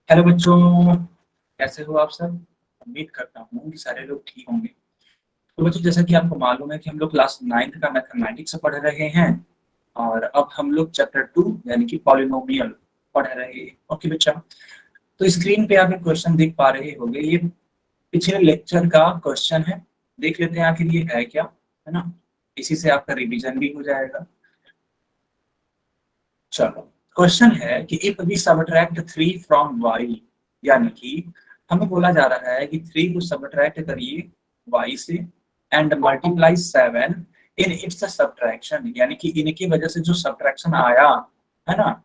Hello बच्चों, कैसे हो आप सब। उम्मीद करता हूँ कि सारे लोग ठीक होंगे। तो बच्चों, जैसा कि आपको मालूम है कि हम लोग क्लास 9th का मैथमेटिक्स पढ़ रहे हैं और अब हम लोग चैप्टर 2 यानी कि पॉलिनोमियल पढ़ रहे हैं। ओके बच्चा, तो स्क्रीन पे आप एक क्वेश्चन देख पा रहे होंगे। ये पिछले लेक्चर का क्वेश्चन है। देख लेते हैं आखिर ये है क्या, है ना। इसी से आपका रिवीजन भी हो जाएगा। चलो, क्वेश्चन है कि if we subtract 3 from y, यानी कि हमें बोला जा रहा है कि 3 को सबट्रैक्ट करिए y से and multiply 7 in its subtraction, यानी कि इनकी वजह से जो सबट्रैक्शन आया है ना,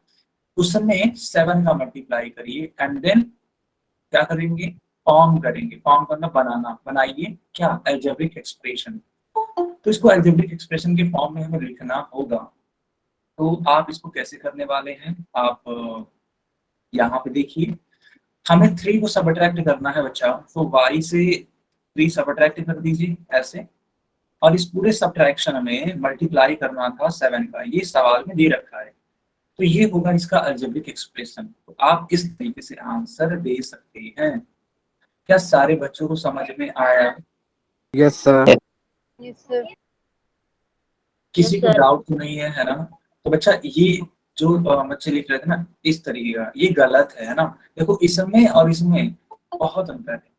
उसमें 7 का मल्टीप्लाई करिए एंड देन क्या करेंगे, फॉर्म करेंगे। फॉर्म करना, बनाना, बनाइए क्या, अलजेब्रिक एक्सप्रेशन। तो इसको अलजेब्रिक एक्सप्रेशन के फॉर्म में हमें लिखना होगा। तो आप इसको कैसे करने वाले हैं, आप यहाँ पे देखिए। हमें 3 को सबट्रैक्ट करना है बच्चा, तो y से 3 सबट्रैक्ट कर दीजिए ऐसे, और इस पूरे सबट्रैक्शन में मल्टीप्लाई करना था 7 का, ये सवाल में दे रखा है। तो ये होगा इसका अलजेब्रिक एक्सप्रेशन। तो आप इस तरीके से आंसर दे सकते हैं। क्या सारे बच्चों को समझ में आया? Yes sir. Yes sir. किसी को डाउट तो नहीं है ना? तो बच्चा, ये जो बच्चे लिख रहे थे ना इस तरीके का, ये गलत है ना। देखो, इसमें और इसमें बहुत अंतर है।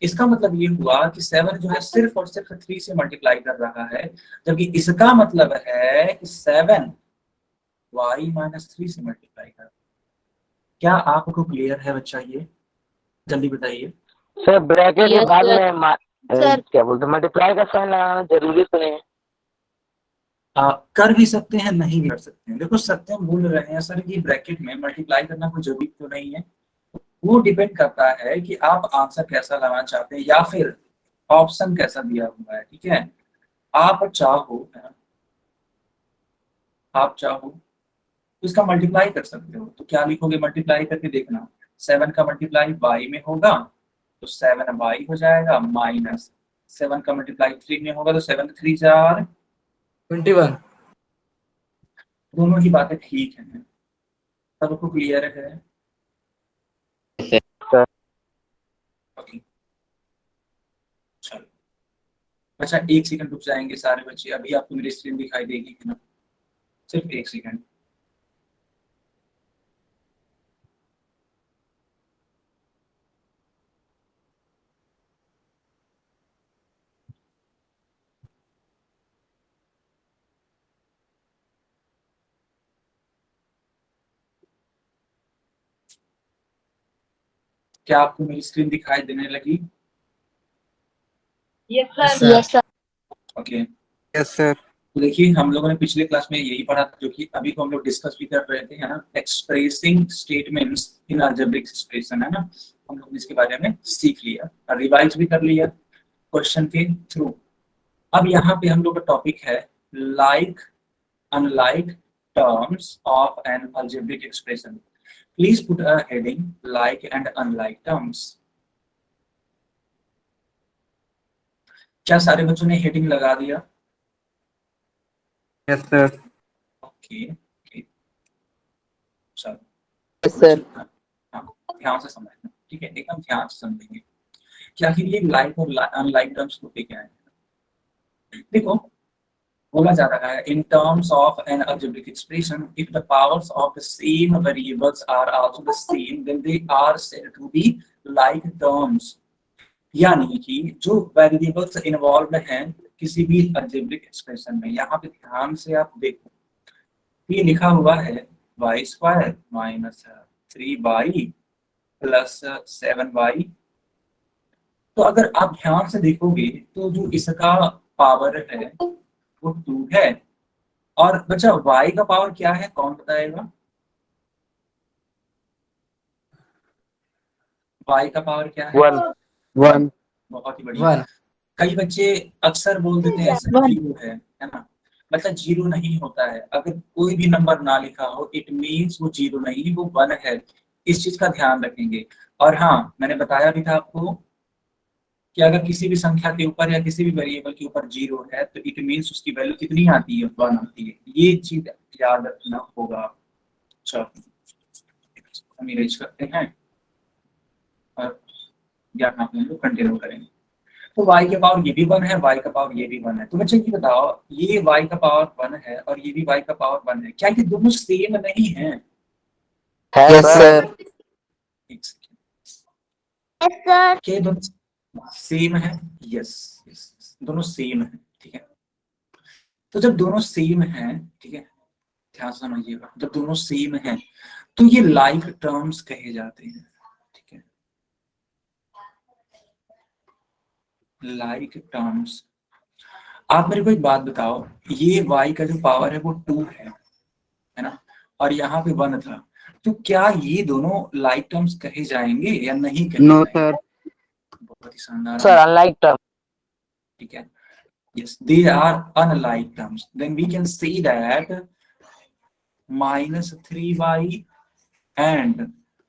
इसका मतलब ये हुआ कि 7 जो है सिर्फ और सिर्फ 3 से मल्टीप्लाई कर रहा है, जबकि इसका मतलब है कि 7 y-3 से मल्टीप्लाई कर। क्या आपको क्लियर है बच्चा? ये जल्दी बताइए। सर ब्रैकेट के Yes, बाद sir. में सर क्या बोलते हैं, मल्टीप्लाई का साइन लगाना जरूरी तो नहीं है? कर भी सकते हैं, नहीं भी कर सकते हैं। देखो, सत्यम बोल रहे हैं सर कि ब्रैकेट में मल्टीप्लाई करना कोई जरूरी तो नहीं है। वो डिपेंड करता है कि आप आंसर कैसा लाना चाहते हैं या फिर ऑप्शन कैसा दिया हुआ है। ठीक है, आप चाहो आप चाहो तो इसका मल्टीप्लाई कर सकते हो। तो क्या लिखोगे, मल्टीप्लाई करके देखना। 7 का मल्टीप्लाई y में होगा तो 7y हो जाएगा, माइनस 7 का मल्टीप्लाई 3 में होगा तो 7 3 4। 21। दोनों ही बातें ठीक हैं, सबको क्लियर है? सर ओके, चलो। अच्छा, एक सेकंड रुक जाएंगे सारे बच्चे, अभी आपको मेरी स्क्रीन दिखाई देगी है ना? सिर्फ एक सेकंड। क्या आपको मेरी स्क्रीन दिखाई देने लगी? Yes sir. Yes sir. Okay, yes sir. तो देखिए, हम लोगों ने पिछले क्लास में यही पढ़ा था, जो कि अभी को हम लोग डिस्कस भी कर रहे थे, है ना। Expressing statements in algebraic expression, है ना। हम लोग इसके बारे में सीख लिया और रिवाइज भी कर लिया क्वेश्चन के थ्रू। अब यहाँ पे हम लोग का टॉपिक है like unlike terms of an algebraic expression. Please put a heading like and unlike terms. क्या सारे बच्चों ने हेडिंग लगा दिया? Yes sir. ओके, चलो। Yes sir. हाँ, ध्यान से समझना, ठीक है, एकदम ध्यान से समझेंगे कि आखिर ये लाइक और अनलाइक टर्म्स होते क्या है। देखो, बोला जा रहा है in terms of an algebraic expression if the powers of the same variables are also the same then they are said to be like terms. यानी कि जो वेरिएबल्स इन्वॉल्व हैं किसी भी अलजेब्रिक एक्सप्रेशन में, यहाँ पे ध्यान से आप देखो, ये लिखा हुआ है y² minus 3y plus 7y। तो अगर आप ध्यान से देखोगे तो जो इसका पावर है वो 2 है, और बच्चा y का पावर क्या है, कौन बताएगा? y का पावर क्या है? 1। बहुत ही बढ़िया। 1। कई बच्चे अक्सर बोल देते हैं सर 0 है ना। मतलब 0 नहीं होता है। अगर कोई भी नंबर ना लिखा हो इट मीन्स वो 0 नहीं, वो 1 है। इस चीज का ध्यान रखेंगे। और हाँ, मैंने बताया भी था आपको कि अगर किसी भी संख्या के ऊपर या किसी भी वेरिएबल के ऊपर 0 है तो इट मीन्स उसकी वैल्यू कितनी आती है, 1 आती है। ये चीज याद रखना होगा। चलो, हम इरेज करते हैं। ज्ञान आप लोग कंटिन्यू करेंगे। तो y के पावर ये भी 1 है, y का पावर ये भी 1 है। तो बच्चे ये बताओ, ये y का पावर 1 है और ये भी y का पावर 1 है, क्या ये दोनों सेम नहीं है? Yes sir. एक सेकंड, यस सर। क्या ये दोनों सेम है? यस यस, दोनों सेम है। ठीक है, तो जब दोनों सेम है, ठीक है, ध्यान से समझिएगा, जब दोनों सेम है तो ये लाइक टर्म्स कहे जाते हैं। ठीक है, लाइक टर्म्स। आप मेरे को एक बात बताओ, ये y का जो पावर है वो 2 है ना, और यहाँ पे 1 था, तो क्या ये दोनों लाइक टर्म्स कहे जाएंगे या नहीं कहे नो जाएंगे? सर। बहुत ही शानदार सर आंसर। Unlike term. ठीक है, yes, they are unlike terms. Then we can say that -3y and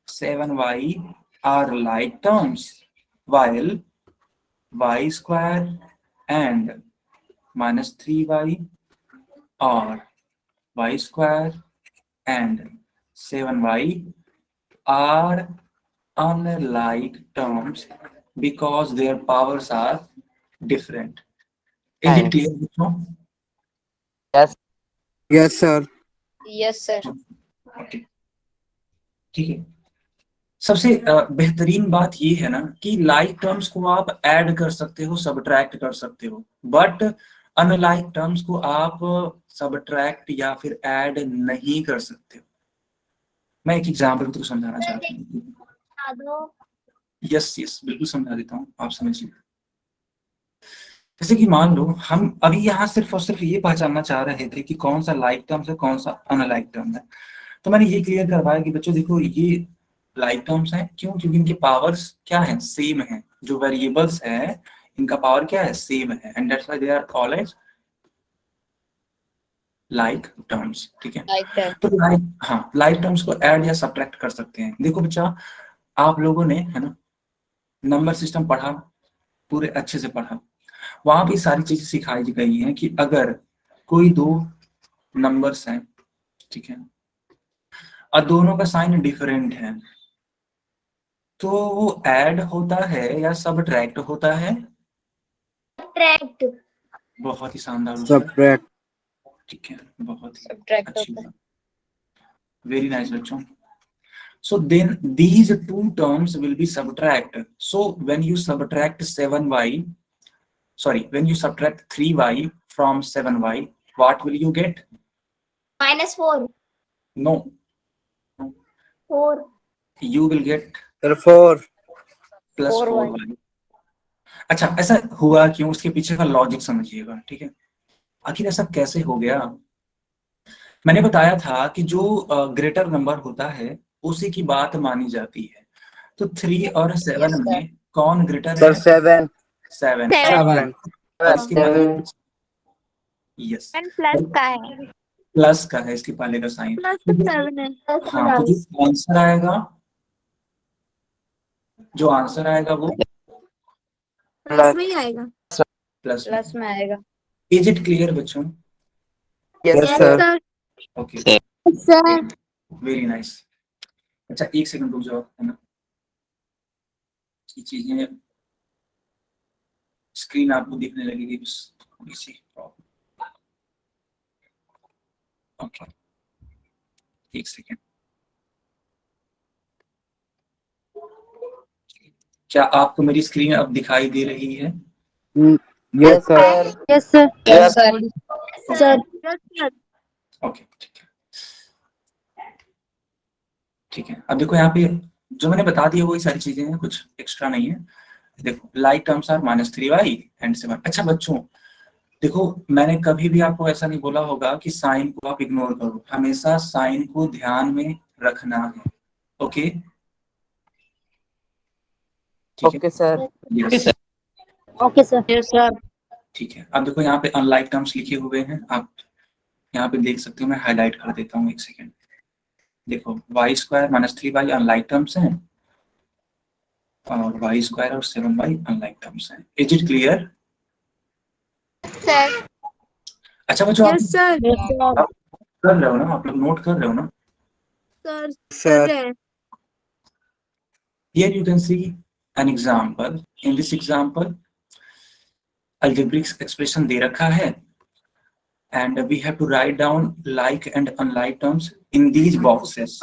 7y are like terms, while y square and -3y or y square and 7y are unlike terms because their powers are different. Is it clear, bachcho? Yes yes sir. Yes sir. Okay. ठीक है, सबसे बेहतरीन बात ये है ना कि like terms को आप ऐड कर सकते हो, सबट्रैक्ट कर सकते हो, बट अनलाइक टर्म्स को आप सबट्रैक्ट या फिर ऐड नहीं कर सकते हो। मैं एक एग्जांपल तो समझाना चाहता हूँ। यस यस, बिल्कुल समझा देता हूँ, आप समझिए। जैसे कि मान लो हम अभी यहाँ सिर्फ और सिर्फ ये पहचानना चाह रहे थे कि कौन सा लाइक टर्म्स है, कौन सा अनलाइक टर्म है। तो मैंने ये क्लियर करवाया कि बच्चों देखो, ये लाइक टर्म्स हैं, क्यों? क्योंकि इनके पावर्स क्या है, सेम है। जो वेरिएबल्स है इनका पावर क्या है, सेम है, and that's why they are called as like terms. ठीक है, तो लाइक टर्म्स को ऐड या सब्ट्रैक्ट कर सकते हैं। देखो बच्चा, आप लोगों ने, है ना, नंबर सिस्टम पढ़ा, पूरे अच्छे से पढ़ा, वहां भी सारी चीजें सिखाई गई हैं कि अगर कोई दो नंबर्स हैं, ठीक है, और दोनों का साइन डिफरेंट है, तो वो ऐड होता है या सबट्रैक्ट होता है? सब्ट्रैक्ट। बहुत ही शानदार उत्तर। सब्ट्रैक्ट। ठीक है, बहुत ही सब्ट्रैक्ट अच्छी होता है। बात, वेरी नाइस बच्चों। So then these two terms will be subtract. So when you subtract 7y, sorry, when you subtract 3y from 7y, what will you get? -4। No, 4। you will get sir 4। plus 4y। 4y. अच्छा, ऐसा हुआ क्यों? उसके पीछे का logic समझिएगा। ठीक है, आखिर ऐसा कैसे हो गया? मैंने बताया था कि जो ग्रेटर नंबर होता है उसी की बात मानी जाती है। तो 3 और 7 Yes, में कौन ग्रेटर सर है? 7। 7। 7। और इसके पहले, यस, प्लस का है। प्लस का है इसके पहले का साइन। प्लस 7 है। हाँ, तो जो आंसर आएगा, जो आंसर आएगा वो प्लस में ही आएगा। प्लस प्लस में आएगा। इज इट क्लियर बच्चों? Yes sir. Okay, sir. Very nice. अच्छा, एक सेकंड रुक जाओ, है ना, ये चीजें, स्क्रीन आपको दिखने लगेगी बस थोड़ी सी प्रॉब्लम। ओके, एक सेकंड। क्या आपको मेरी स्क्रीन अब दिखाई दे रही है? Yes sir. Yes sir. Yes sir. Okay, ठीक है, ठीक है। अब देखो यहाँ पे जो मैंने बता दिया वही सारी चीजें हैं, कुछ एक्स्ट्रा नहीं है। देखो, like terms are -3y and 7। अच्छा बच्चों, देखो, मैंने कभी भी आपको ऐसा नहीं बोला होगा कि साइन को आप इग्नोर करो, हमेशा साइन को ध्यान में रखना है। ओके, ठीक है, okay sir. Yes, okay sir. Yes sir. ठीक है। अब देखो यहाँ पे अनलाइक टर्म्स लिखे हुए हैं, आप यहाँ पे देख सकते हो, मैं हाईलाइट कर देता हूँ, एक सेकेंड। देखो, y square -3y unlike terms हैं और y स्क्वायर और 7y अनलाइक टर्म्स हैं। Is it clear? सर। अच्छा बच्चों, आप यस सर। कर रहे हो ना, आप लोग नोट कर रहे हो ना? Sir. Sir. Here you can see an example. In this example, algebraic expression दे रखा है and we have to write down like and unlike terms in these boxes.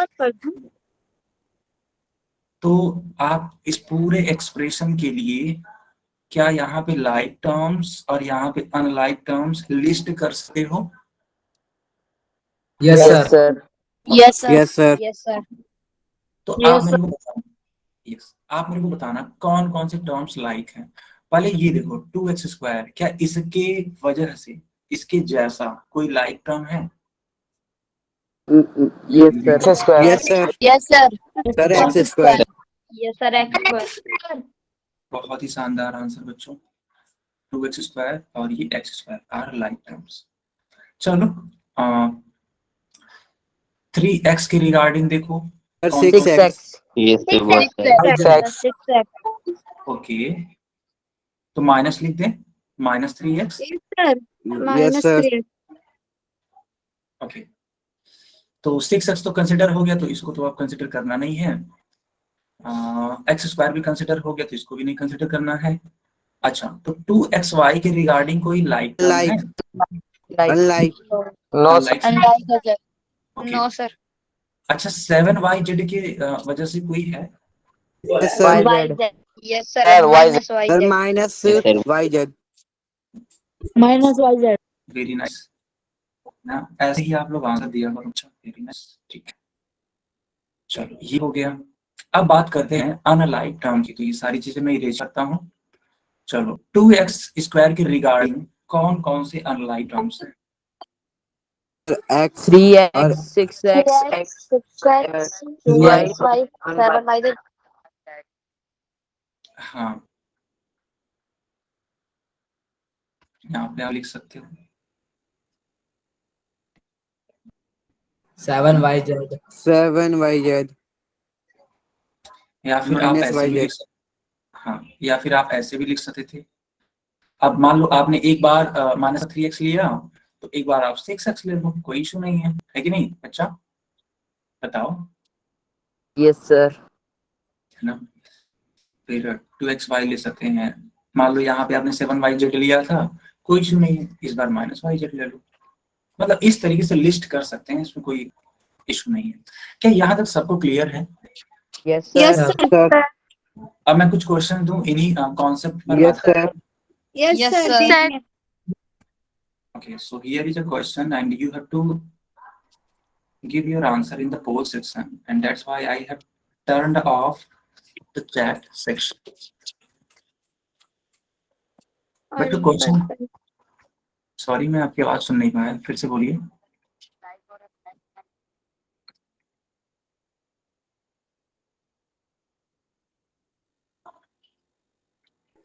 तो आप इस पूरे एक्सप्रेशन के लिए क्या यहाँ पे लाइक टर्म्स और यहाँ पे अनलाइक टर्म्स लिस्ट कर सकते हो? Yes, sir. Yes, sir. Yes, sir. Yes, sir. तो Yes, आप मेरे को बताना, यस आप मेरे को बताना कौन कौन से टर्म्स लाइक हैं। पहले ये देखो 2x², क्या इसके वजह से इसके जैसा कोई लाइक टर्म है? Yes, sir. Yes, sir. Yes, sir. Sir, X square. Yes, sir. X square. बहुत ही शानदार आंसर बच्चों, 2x² और ये x² आर लाइक टर्म्स। चलो 3x के रिगार्डिंग देखो। Sir, कौन 6x. Yes, sir. Boss, sir. 6x. 6x. Okay, तो माइनस लिख दें, -3x। Yes, sir. Yes, sir. -3x. Okay, तो 6x तो कंसिडर हो गया, तो इसको तो आप कंसिडर करना नहीं है। x² भी कंसिडर हो गया, तो इसको भी नहीं कंसिडर करना है। अच्छा, तो 2xy के रिगार्डिंग कोई लाइक टर्म है? Unlike. No, sir. Unlike, Unlike, sir. Okay. No, sir. अच्छा 7yz के वजह से कोई है? Yes, sir. YZ. Yes, sir. Sir, Minus Sir, YZ. minus Yes, sir. YZ. Minus YZ. Very nice ना, ऐसे ही आप लोग आंसर दिया करो। अच्छा, वेरी नाइस, ठीक है। चलो ये हो गया। अब बात करते हैं अनलाइक टर्म की, तो ये सारी चीजें मैं इरेज करता हूँ। चलो 2x² के रिगार्डिंग कौन कौन से अनलाइक टर्म्स हैं? X. 3x, 6x, 6x, 2x, 5, 7, हाँ, यहाँ पे आप लिख सकते हो 7YZ. 7YZ. या फिर आप Minus ऐसे भी YZ. लिख सकते, हाँ, या फिर आप ऐसे भी लिख सकते थे। अब मान लो आपने एक बार -3x लिया, तो एक बार आप 6x ले लो, कोई इशू नहीं है कि नहीं बच्चा? बताओ, Yes, sir. है ना? फिर 2xy ले सकते हैं। मान लो यहाँ पे आपने 7yz लिया था, कोई इशू नहीं है, इस बार -yz ले लो। मतलब इस तरीके से लिस्ट कर सकते हैं, इसमें कोई इशू नहीं है। क्या यहाँ तक सबको क्लियर है? Yes, Yes, sir. sir. अब मैं कुछ क्वेश्चन दूं इन्हीं कॉन्सेप्ट पर Yes, आधारित। sir. Yes, sir. Okay, so here is a question and you have to give your answer in the poll section, and that's why I have turned off the chat section. But the question, sorry मैं आपकी आवाज सुन नहीं पाया, फिर से बोलिए।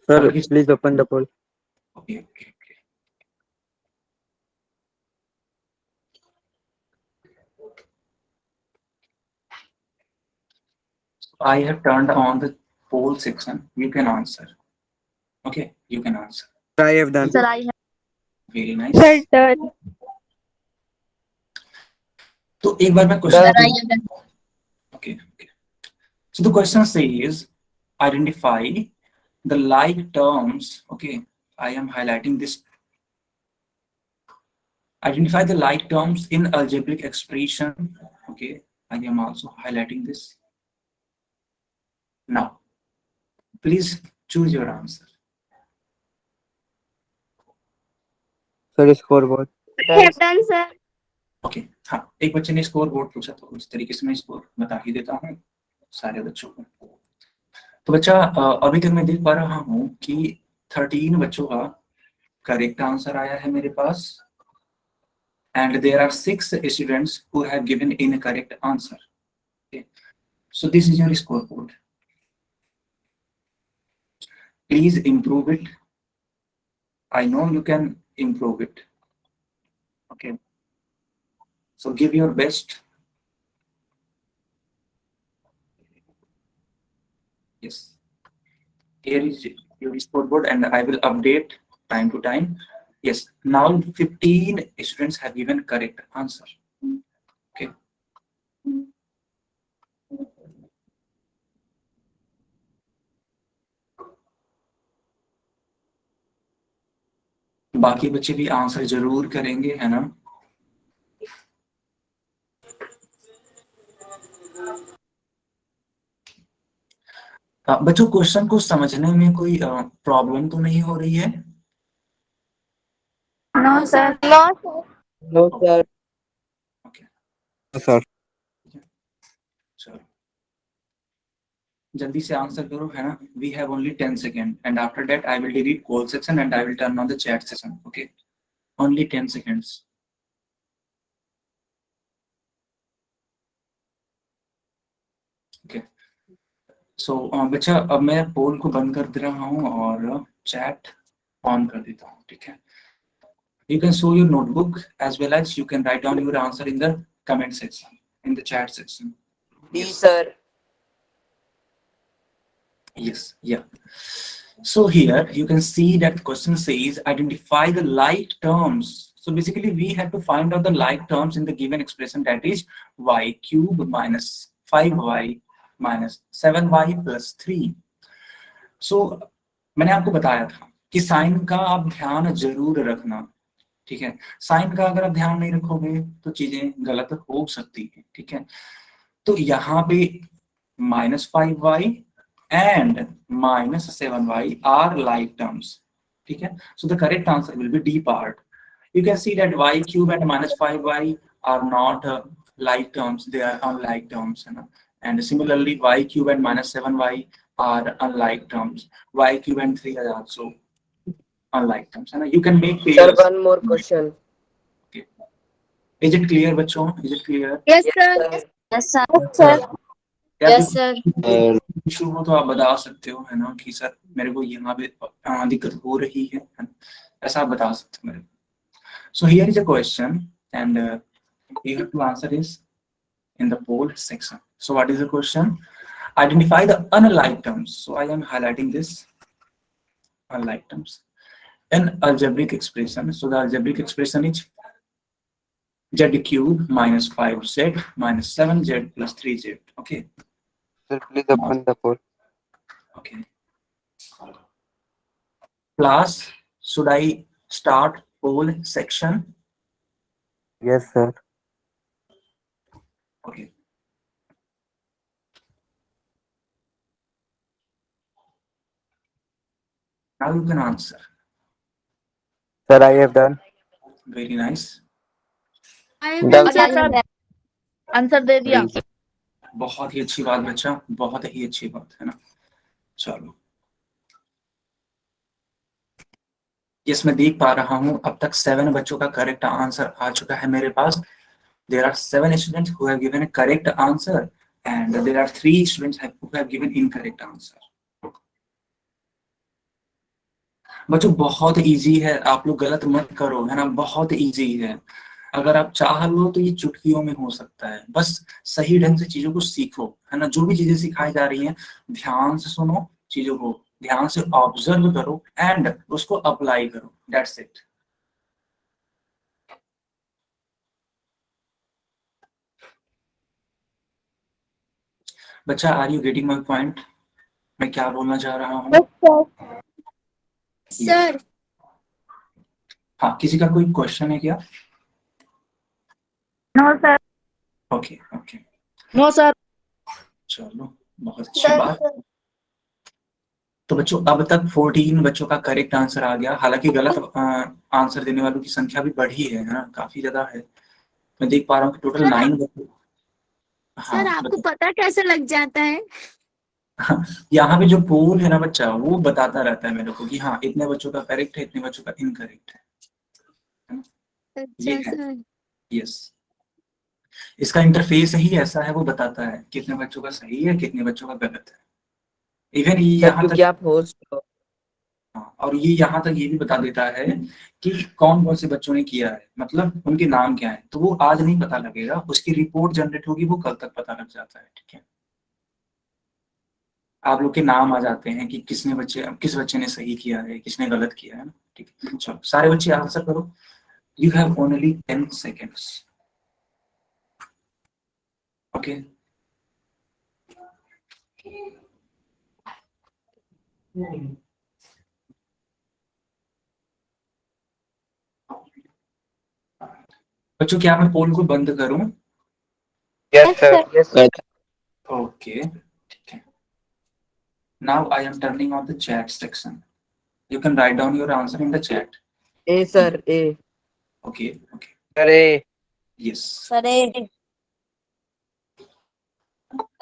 Sir, please open the poll. Okay. I have turned on the poll section. You can answer. Okay, you can answer. I have done. Sir, I have. Very nice. done. तो एक बार मैं Sir, I question, have done. okay. So the question says identify the like terms. Okay, I am highlighting this. Identify the like terms in algebraic expression. Okay, I am also highlighting this. Now, please choose your answer. Sir, scoreboard. I have done, sir. Okay, हाँ, एक बच्चे ने score board पूछा, तो उस तरीके से मैं स्कोर बता ही देता हूँ सारे बच्चों को। तो बच्चा अभी तक मैं देख पा रहा हूँ कि 13 बच्चों का करेक्ट आंसर आया है मेरे पास, and there are 6 students who have given incorrect answer. Okay, so this is your score board, please improve it. I know you can improve it. Okay, so give your best. Yes, here is your scoreboard and I will update time to time. Yes, now 15 students have given correct answer. Okay, बाकी बच्चे भी answer जरूर करेंगे, है ना। बच्चों question को समझने में कोई प्रॉब्लम तो नहीं हो रही है? No sir. No sir. No, sir. Okay, No, sir. चलो जल्दी से आंसर करो, है ना। We have only 10 second and after that I will delete call section and I will turn on the chat session. Okay, only 10 seconds. Okay, so बच्चा अब मैं पोल को बंद कर दे रहा हूँ और चैट ऑन कर देता हूँ, ठीक है। You can show your notebook as well as you can write down your answer in the comment section, in the chat section. Yes, sir. Yes, yeah. So here you can see that the question says identify the like terms. So basically we have to find out the like terms in the given expression, that is y cube minus 5y minus 7y plus 3. So मैंने आपको बताया था कि sign का आप ध्यान जरूर रखना, ठीक है। साइन का अगर आप ध्यान नहीं रखोगे तो चीजें गलत हो सकती है, ठीक है। तो यहाँ पे -5y and -7y are like terms, ठीक है। So the correct answer will be D part. You can see that y cube and -5y are not like terms, they are unlike terms, है ना. And similarly y cube and -7y are unlike terms. Y cube and 3 are also unlike terms, है ना. You can make Sir, pairs. one more question. Okay. Is it clear बच्चों? Is it clear? Yes sir. Yes sir. Yes sir. Issue हो तो आप बता सकते हो, है ना, कि सर मेरे को यहाँ पे दिक्कत हो रही है ना? ऐसा आप बता सकते हो मेरे को. So here is a question and you have to answer is in the poll section. So what is the question? Identify the unlike terms. So I am highlighting this unlike terms in algebraic expression. So the algebraic expression is z cube minus 5z minus 7z plus 3z. Okay. Sir, please open the poll. Okay. Class, should I start poll section? Yes, sir. Okay. Now you can answer. Sir, I have done. Very nice. Answer दे दिया। बहुत ही अच्छी बात बच्चा, बहुत ही अच्छी बात, है ना. चलो यस, मैं देख पा रहा हूँ अब तक 7 बच्चों का करेक्ट आंसर आ चुका है मेरे पास. There are 7 students who have given a correct answer and there are 3 students who have given incorrect answer. बच्चों बहुत इजी है, आप लोग गलत मत करो, है ना. बहुत इजी है, अगर आप चाह लो तो ये चुटकियों में हो सकता है. बस सही ढंग से चीजों को सीखो, है ना. जो भी चीजें सिखाई जा रही हैं ध्यान से सुनो, चीजों को ध्यान से ऑब्जर्व करो एंड उसको अप्लाई करो. That's it. बच्चा, are you getting my point? मैं क्या बोलना चाह रहा हूँ? सर। हाँ, किसी का कोई क्वेश्चन है क्या? No sir. Okay okay, no sir. चलो बहुत अच्छी बात. तो बच्चों अब तक 14 बच्चों का करेक्ट आंसर आ गया. हालांकि गलत आंसर देने वालों की संख्या भी बढ़ी है ना, काफी ज्यादा है. मैं देख पा रहा हूँ कि टोटल 9 बच्चों. सर हाँ आपको पता कैसे लग जाता है? यहाँ पे जो पोल है ना बच्चा, वो बताता रहता है मेरे को कि हाँ इतने बच्चों का करेक्ट है, इतने बच्चों का इनकरेक्ट है ना? ये अच्छा है. सर। यस, इसका इंटरफेस ही ऐसा है, वो बताता है कितने बच्चों का सही है, कितने बच्चों का गलत है. इवन ये सर, यहाँ क्योंकि तक, आप होस्ट हो. हाँ, और ये यहाँ तक ये भी बता देता है कि कौन कौन से बच्चों ने किया है, मतलब उनके नाम क्या है. तो वो आज नहीं पता लगेगा, उसकी रिपोर्ट जनरेट होगी, वो कल तक पता लग जाता है. ठीक है, आप लोग के नाम आ जाते हैं कि किस बच्चे ने सही किया है, किसने गलत किया है ना. ठीक है, चलो सारे बच्चे आंसर करो. You have only 10 seconds. Okay, बच्चों क्या मैं पोल को बंद करूं? Yes, sir. Yes, sir. Okay, ठीक है। Now I am turning on the chat section, you can write down your answer in the chat. A sir, A. Okay okay, Sir, A. Yes, sir A.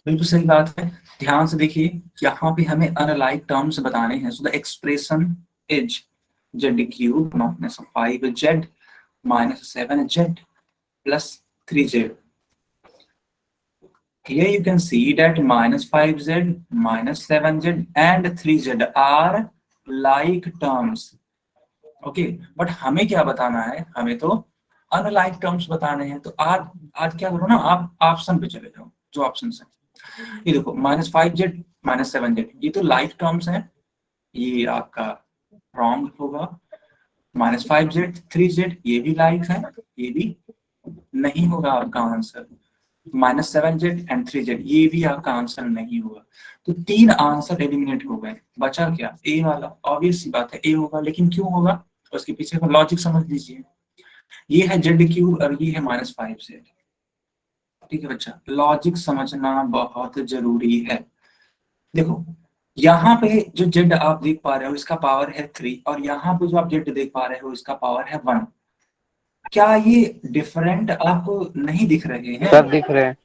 बिल्कुल सही बात है। ध्यान से देखिए, यहाँ पे हमें अनलाइक टर्म्स बताने हैं। So the expression is z cube minus 5z minus 7z plus 3z. Here you can see that minus 5z, minus 7z and 3z are like terms. Okay, but हमें क्या बताना है? हमें तो अनलाइक टर्म्स बताने हैं। तो आज क्या करो ना, आप ऑप्शन पे चले जाओ, जो ऑप्शन है। ये देखो, माइनस 5z माइनस 7z, ये तो लाइक टर्म्स हैं, ये आपका रॉन्ग होगा। माइनस 5z 3z ये भी लाइक है, ये भी नहीं होगा आपका answer. Minus 7z and 3z ये भी आपका आंसर नहीं होगा। तो 3 आंसर एलिमिनेट हो गए, बचा क्या? ए वाला। ऑब्वियस सी बात है ए होगा, लेकिन क्यों होगा उसके पीछे का लॉजिक समझ लीजिए। ये है z क्यूब और ये है माइनस 5z। ठीक है बच्चा, लॉजिक समझना बहुत जरूरी है। देखो यहाँ पे जो z आप देख पा रहे हो इसका पावर है 3 और यहाँ पे जो आप z देख पा रहे हो इसका पावर है 1। क्या ये डिफरेंट आपको नहीं दिख रहे हैं? सब दिख रहे हैं।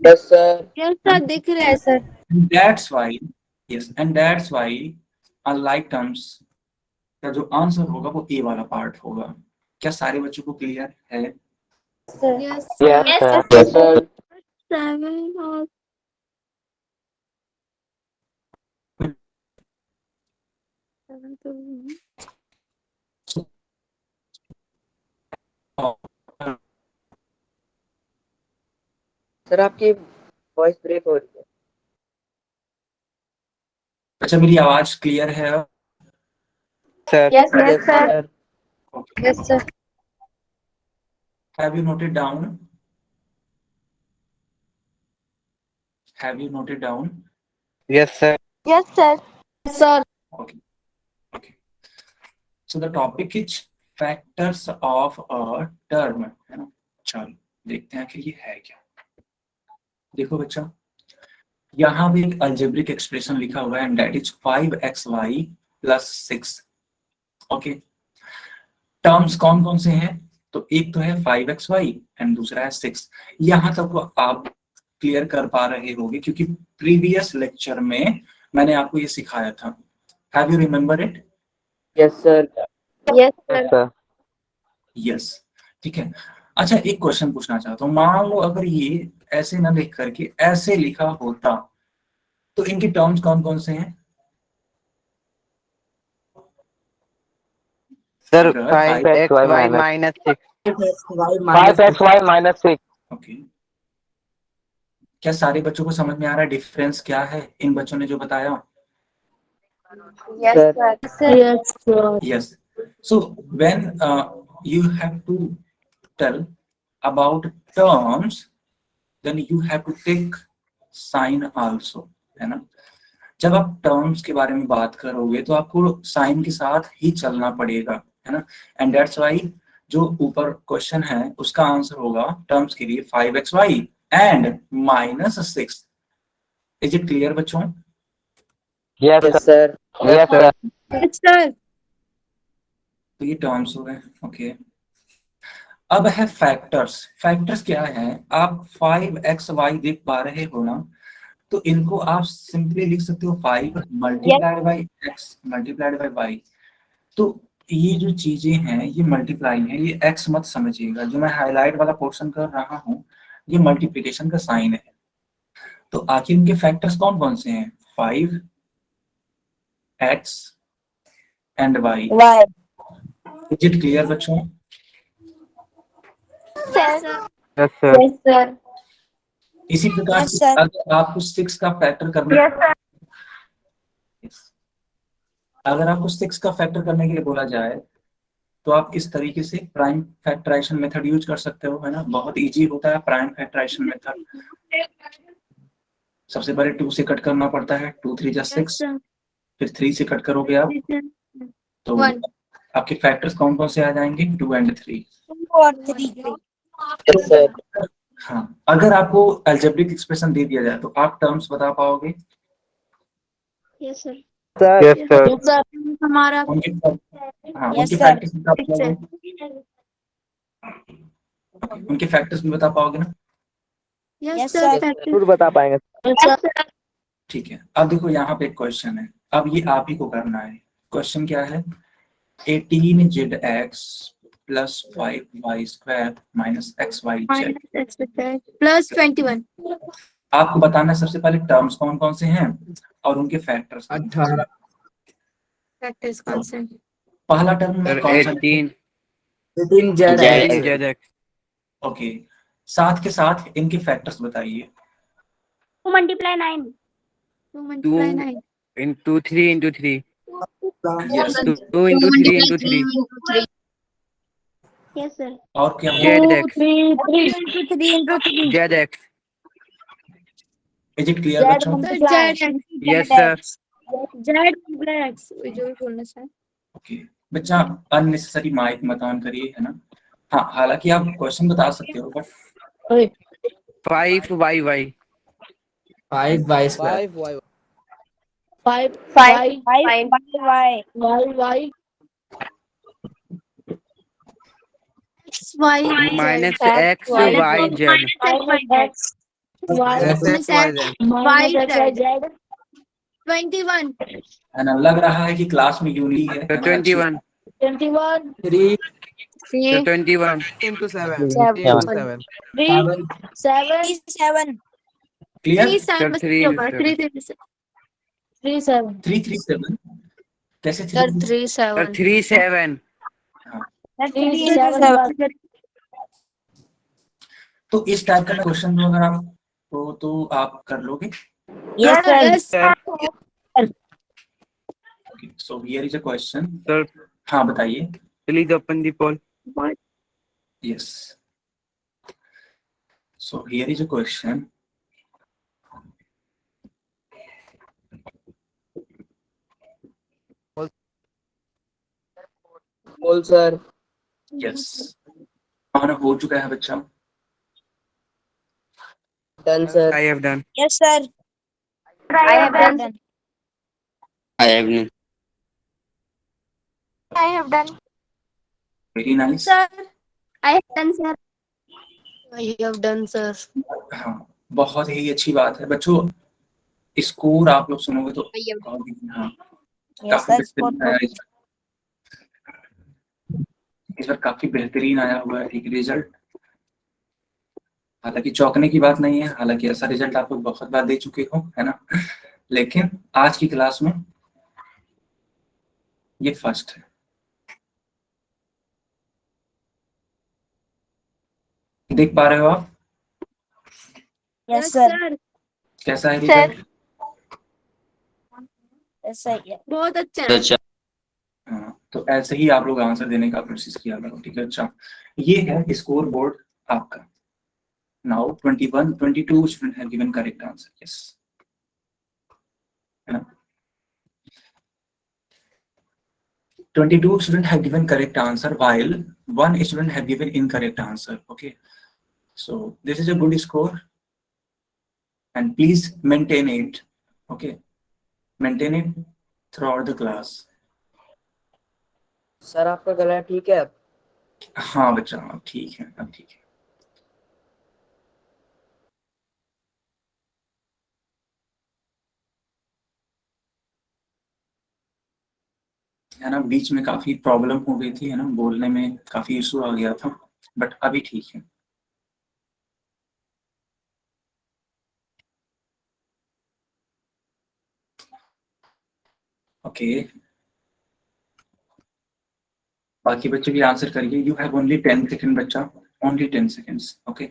Yes sir. यस सर दिख रहा है sir. That's why, yes, and that's why unlike terms का जो आंसर होगा वो ए वाला पार्ट होगा। क्या सारे बच्चों को क्लियर है? Yes Yes, sir. Yes, sir. 7 और सर आपकी वॉइस ब्रेक हो रही है। अच्छा, मेरी आवाज क्लियर है अब? Sir. Yes Yes sir. sir. Yes sir. Have you noted down? Have you noted down? Yes, sir. Yes sir. Sir Okay. Okay. So the topic is factors of a term, है ना? चलो देखते हैं कि ये है क्या। देखो बच्चा, यहाँ भी एक अलजेब्रिक एक्सप्रेशन लिखा हुआ है and that is 5xy plus 6। Okay, terms कौन कौन से हैं? तो एक तो है 5xy एंड दूसरा है 6। यहाँ तक तो आप क्लियर कर पा रहे होंगे क्योंकि प्रीवियस लेक्चर में मैंने आपको ये सिखाया था। Have you remember it? Yes sir. Yes Yes, sir. sir. Yes, ठीक है। अच्छा, एक क्वेश्चन पूछना चाहता हूँ। मान लो अगर ये ऐसे ना लिख करके ऐसे लिखा होता तो इनके टर्म्स कौन कौन से हैं? Sir, अगर 5xy minus 6. 5xy minus 6. Okay, क्या सारे बच्चों को समझ में आ रहा है डिफरेंस क्या है इन बच्चों ने जो बताया? Yes sir. Yes sir. Yes. So when you have to tell about terms, then you have to take sign also, है ना? जब आप टर्म्स के बारे में बात करोगे तो आपको साइन के साथ ही चलना पड़ेगा, है ना? एंड दैट्स वाई जो ऊपर क्वेश्चन है उसका आंसर होगा टर्म्स के लिए 5xy and minus 6। Is it clear बच्चों? Yes, Yes sir. sir. Yes, sir. Yes sir. तो ये टर्म्स हो गए। ओके, अब है फैक्टर्स। फैक्टर्स क्या है? आप 5xy देख पा रहे हो ना, तो इनको आप सिंपली लिख सकते हो 5 multiplied by x multiplied by y। तो ये जो चीजें हैं ये मल्टीप्लाई है, ये x मत समझिएगा। जो मैं हाईलाइट वाला पोर्शन कर रहा हूँ ये मल्टीप्लिकेशन का साइन है। तो आखिर इनके फैक्टर्स कौन कौन से हैं? 5x and y। Y. Is it clear बच्चों? Yes sir. Yes, sir. Yes sir. इसी प्रकार Yes, से sir. अगर आपको 6 का फैक्टर करना अगर आपको 6 का फैक्टर करने के लिए बोला जाए तो आप इस तरीके से प्राइम फैक्टराइजेशन मेथड यूज कर सकते हो, है ना? बहुत इजी होता है प्राइम फैक्टराइजेशन मेथड। सबसे पहले 2 से कट करना पड़ता है, 2 3 जा 6, फिर 3 से कट करोगे आप तो One. आपके फैक्टर्स कौन कौन से आ जाएंगे? 2 एंड 3। Yes sir. हाँ, अगर आपको अलजेब्रिक एक्सप्रेशन दे दिया जाए तो आप टर्म्स बता पाओगे? Yes sir. Sir Yes, sir. Yes sir. हमारा उनके हाँ Yes, उनके sir. फैक्टर्स बता पाओगे? उनके फैक्टर्स भी बता पाओगे ना? Yes sir. जरूर बता पाएंगे। ठीक है, अब देखो यहाँ पे एक क्वेश्चन है, अब ये आप ही को करना है। क्वेश्चन क्या है? 18zx plus 5y² minus xyz plus 21। आपको बताना है सबसे पहले टर्म्स कौन कौन से हैं और उनके फैक्टर्स। 18 फैक्टर्स कौन से? पहला टर्म में Sir, कौन सा? 18 18 ZX. ओके, साथ के साथ इनके फैक्टर्स बताइए। 2 multiply 9। 2 multiply 9। into 3 into 3. Yes, 2 into 3 into 3. Yes sir. और क्या? ZX. 3 into 3। ZX. Is it clear बच्चों? Yes, sir. जेड ब्लैक्स जो भी बोलना चाहिए। ओके बच्चा, अननेसेसरी माइक मत ऑन करिए, है ना? हाँ, हालांकि आप क्वेश्चन बता सकते हो but 5YY. 5y square 5 y y Minus X Y Z. y 21। है ना? लग रहा है कि क्लास में यूनिटी है So ना? अच्छी- 21. 21 3 So 21. into 7 7 clear? 3 Sir, 7 337 कैसे? Sir 3 Sir, 3 37. तो इस टाइप का मैं क्वेश्चन दूं अगर आप तो आप कर लोगे? Yes Sir, so here is a question. sir, हाँ बताइए। please open the poll. Yes, so here is a question. बोल सर। यस, हमारा हो चुका है बच्चा। Done sir. I have done. Yes sir. I have done. I have done. I have done very nice. Sir. I have done sir. I have done sir. हाँ, बहुत ही अच्छी बात है बच्चों। स्कोर आप लोग सुनोगे तो हाँ काफी बेहतरीन आया इस बार काफी बेहतरीन आया हुआ है एक रिजल्ट। हालांकि चौंकने की बात नहीं है, हालांकि ऐसा रिजल्ट आप लोग बहुत बार दे चुके हो, है ना? लेकिन आज की क्लास में ये फर्स्ट है। देख पा रहे हो आप? Yes sir. कैसा है रिजल्ट? बहुत अच्छा। हाँ, तो ऐसे ही आप लोग आंसर देने का कोशिश किया करो, ठीक है? अच्छा, ये है स्कोर बोर्ड आपका। Now 21, 22 student have given correct answer. Yes, है ना? 22 students have given correct answer while 1 student have given incorrect answer. Okay, so this is a good score and please maintain it. Okay, maintain it throughout the class. Sir आपका गला ठीक है अब? हाँ बच्चा, अब ठीक है, अब ठीक है ना? बीच में काफी प्रॉब्लम हो गई थी, है ना? बोलने में काफी इशू आ गया था, बट अभी ठीक है। ओके, बाकी बच्चे भी आंसर करिए। यू हैव ओनली 10 सेकेंड बच्चा, ओनली 10 सेकेंड्स। ओके,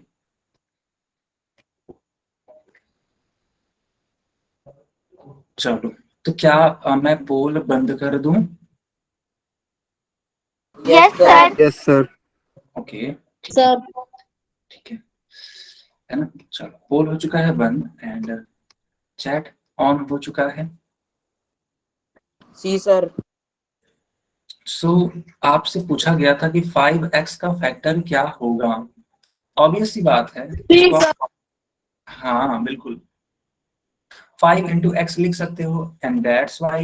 चलो, तो क्या मैं पोल बंद कर दूं? Yes sir. Yes, sir. Okay sir ठीक है ना? चलो, पोल हो चुका है बंद एंड चैट ऑन हो चुका है। सी सर। सो आपसे पूछा गया था कि 5x का फैक्टर क्या होगा। ऑब्वियस सी बात है इसको आप, हाँ बिल्कुल 5 into x लिख सकते हो and that's why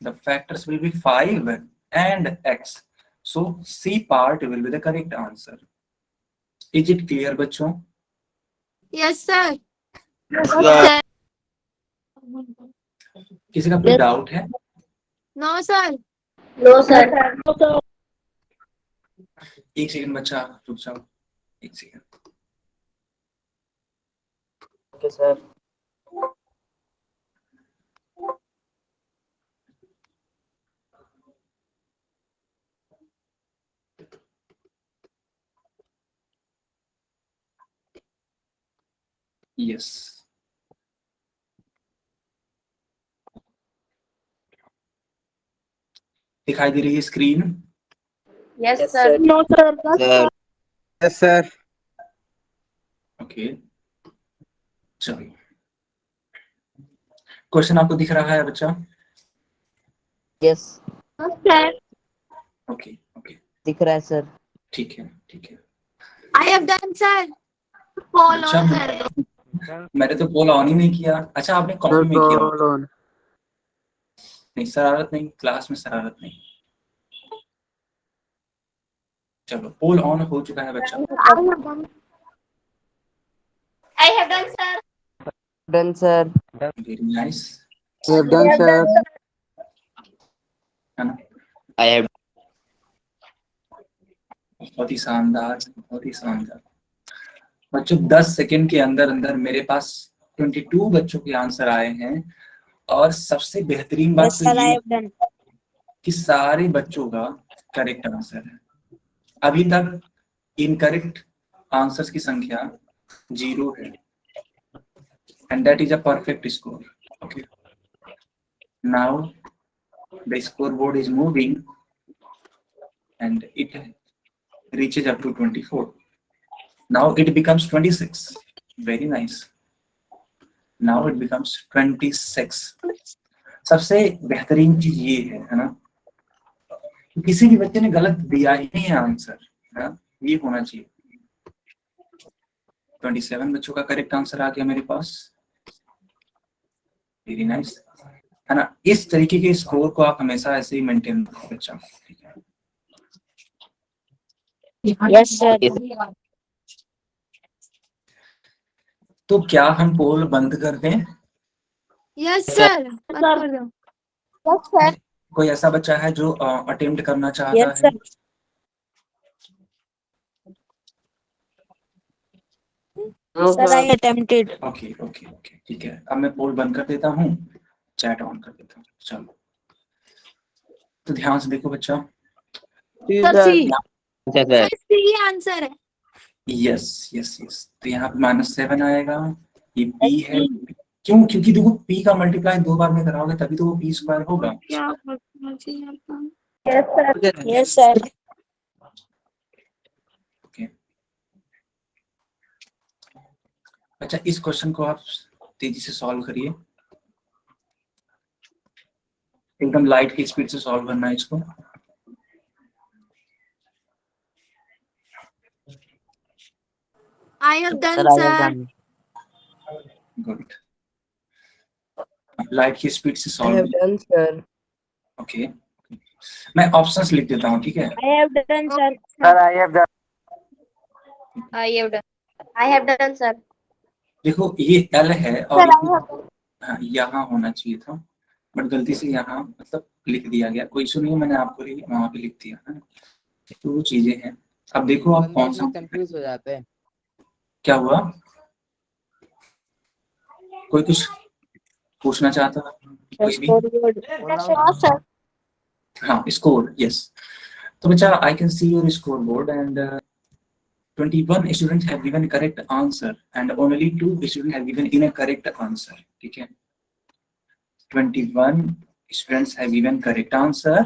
the factors will be 5 and x. So C part will be the correct answer. Is it clear बच्चों? Yes, sir. Sir. किसी का कोई डाउट है? No, sir. No, sir. एक सेकंड बच्चा रुक जाओ, एक सेकंड। Okay sir. यस, दिखाई दे रही है screen? Yes, Yes, sir. sir. No, sir. Sir. Yes, sir. Okay चलिए, क्वेश्चन आपको दिख रहा है बच्चा? यस Sir, ओके ओके दिख रहा है सर। ठीक है ठीक है। I have done, sir. Follow, अच्छा, sir. मैंने तो पोल ऑन ही नहीं किया। अच्छा आपने कॉपी में किया? Hold on. नहीं, शरारत नहीं, क्लास में शरारत नहीं। चलो पोल ऑन हो चुका है बच्चा। I have done, sir. Done sir. Very nice, I have done, sir. है ना? I have. बहुत ही शानदार, बहुत ही शानदार बच्चों। 10 सेकंड के अंदर अंदर मेरे पास 22 बच्चों के आंसर आए हैं और सबसे बेहतरीन बात तो ये कि सारे बच्चों का करेक्ट आंसर है। अभी तक इनकरेक्ट आंसर्स की संख्या 0 है and that is a perfect score. Okay, now the scoreboard is moving and it reaches up to 24. Now it becomes 26. Very nice. Now it becomes 26. सबसे बेहतरीन चीज ये है ना, कि किसी भी बच्चे ने गलत दिया ही नहीं है आंसर, है ना? ये होना चाहिए। 27 बच्चों का करेक्ट आंसर आ गया मेरे पास। वेरी नाइस, है ना? इस तरीके के स्कोर को आप हमेशा ऐसे ही मेंटेन रखो बच्चा, ठीक है? Yes, sir. तो क्या हम पोल बंद कर दें? Yes, sir. बंद कर दो। Yes, sir. कोई ऐसा बच्चा है जो अटेम्प्ट करना चाहता Yes, है? sir. Sir, I attempted. Okay okay okay ठीक है। अब मैं पोल बंद कर देता हूँ, चैट ऑन कर देता हूँ। चलो तो ध्यान से देखो बच्चा। Sir, C. Yes, sir. Sir, C answer है। यस यस यस, तो यहाँ पे -7 आएगा। ये p है। क्यों? क्योंकि देखो p का मल्टीप्लाई 2 बार में कराओगे तभी तो वो p स्क्वायर होगा। क्या बदतमीजी है आपका। Yes, sir. Yes, sir. Okay, अच्छा इस क्वेश्चन को आप तेजी से सॉल्व करिए, एकदम लाइट की स्पीड से सॉल्व करना है इसको। I have done, sir I have sir. Done. Good, light की स्पीड से I have solve. Done sir. Okay, मैं ऑप्शंस लिख देता हूँ, ठीक है? I have done, sir. Sir I have done. I have done. I have done, sir. देखो ये L है Sir, और I have done. हाँ, यहाँ होना चाहिए था बट गलती से यहाँ मतलब लिख दिया गया। कोई इशू नहीं है, मैंने आपको वहां पे लिख दिया है ना। तो वो चीजें हैं। अब देखो आप कौन सा कंफ्यूज हो जाते हैं। क्या हुआ, कोई कुछ पूछना चाहता था? कोई भी? Sure, sir. हाँ स्कोर, यस। तो बच्चा I can see your score board and 21 students have given correct answer and only 2 students have given incorrect answer, ठीक है? 21 students have given correct answer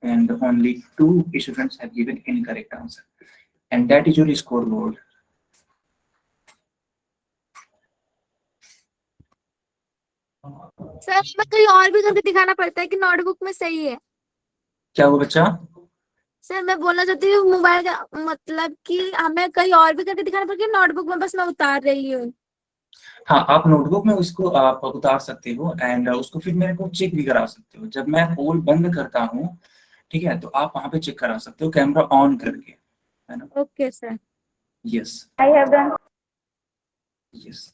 and only 2 students have given incorrect answer and that is your scoreboard. Sir मैं कहीं और भी करके दिखाना पड़ता है कि नोटबुक में सही है? क्या हुआ बच्चा? सर मैं बोलना चाहती हूँ मोबाइल का मतलब कि हमें कहीं और भी करके दिखाना पड़ेगा, नोटबुक में बस मैं उतार रही हूँ। हाँ, आप नोटबुक में उसको आप उतार सकते हो एंड उसको फिर मेरे को चेक भी करा सकते हो। जब मैं पोल बंद करता हूँ, ठीक है, तो आप वहां पे चेक करा सकते हो कैमरा ऑन करके, है ना। Okay sir. Yes I have done. Yes.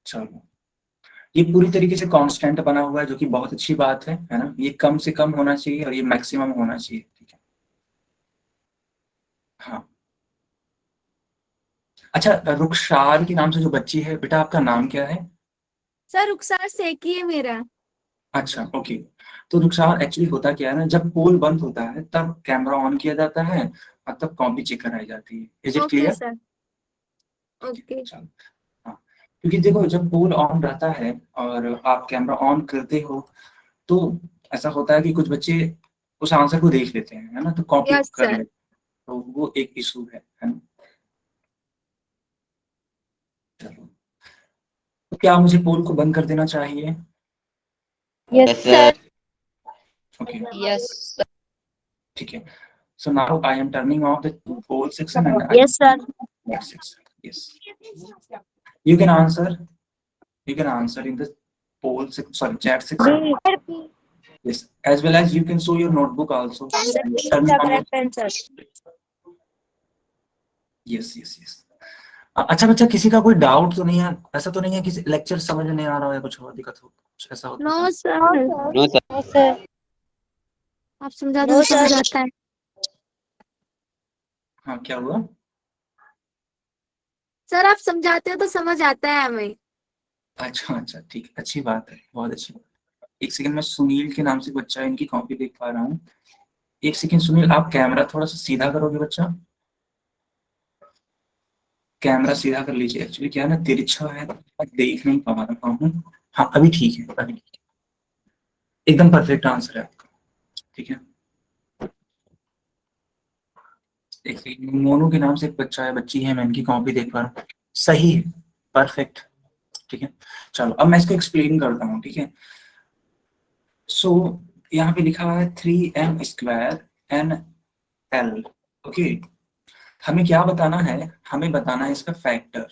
चलो, ये पूरी तरीके से कांस्टेंट बना हुआ है, जो कि बहुत अच्छी बात है ना। ये कम से कम होना चाहिए और ये मैक्सिमम होना चाहिए, ठीक है। हाँ, अच्छा, रुखसार के नाम से जो बच्ची है, बेटा आपका नाम क्या है? सर रुखसार सेठी है मेरा। अच्छा, ओके। तो रुखसार, एक्चुअली होता क्या है ना, जब पोल बंद होता है तब कैमरा ऑन किया जाता है और तब कॉपी चेक कराई जाती है। Is it okay clear? Sir. Okay. चलो, हाँ, क्योंकि देखो जब पोल ऑन रहता है और आप कैमरा ऑन करते हो तो ऐसा होता है कि कुछ बच्चे उस आंसर को देख लेते हैं, है ना, तो कॉपी यस कर सर। लेते हैं, तो वो एक इशू है ना। चलो, तो क्या मुझे पोल को बंद कर देना चाहिए? Yes, Yes, sir. sir. Okay, Yes. ठीक है। So now I am turning off the poll section and I yes sir. that section. Yes. You can answer. You can answer in the poll section, sorry, chat section. Yes. As well as you can show your notebook also. Turning on your, yes, yes, yes. अच्छा बच्चा, किसी का कोई doubt तो नहीं है? ऐसा तो नहीं है किसी लेक्चर समझ नहीं आ रहा है, कुछ और दिक्कत हो, कुछ ऐसा होता है? No sir. No, sir. No, sir. आप समझा No, दो, sir. समझ आता है। हाँ, क्या हुआ? सर आप समझाते हो तो समझ आता है हमें। अच्छा अच्छा, ठीक, अच्छी बात है, बहुत अच्छी बात है। एक सेकंड, मैं सुनील के नाम से बच्चा है, इनकी कॉपी देख पा रहा हूँ। एक सेकंड सुनील, आप कैमरा थोड़ा सा सीधा करोगे बच्चा? कैमरा सीधा कर लीजिए, एक्चुअली क्या है ना, तिरछा है, मैं देख नहीं पा रहा हूँ। हाँ, अभी ठीक है, अभी ठीक है। एकदम परफेक्ट आंसर है आपका, ठीक है। एक सेकंड, मोनू के नाम से एक बच्चा है, बच्ची है, मैं इनकी कॉपी देख पा रहा हूँ, सही है, परफेक्ट, ठीक है। चलो, अब मैं इसको एक्सप्लेन करता हूँ, ठीक है। सो यहाँ पे लिखा हुआ है 3m² NL, ओके। हमें क्या बताना है? हमें बताना है इसका फैक्टर,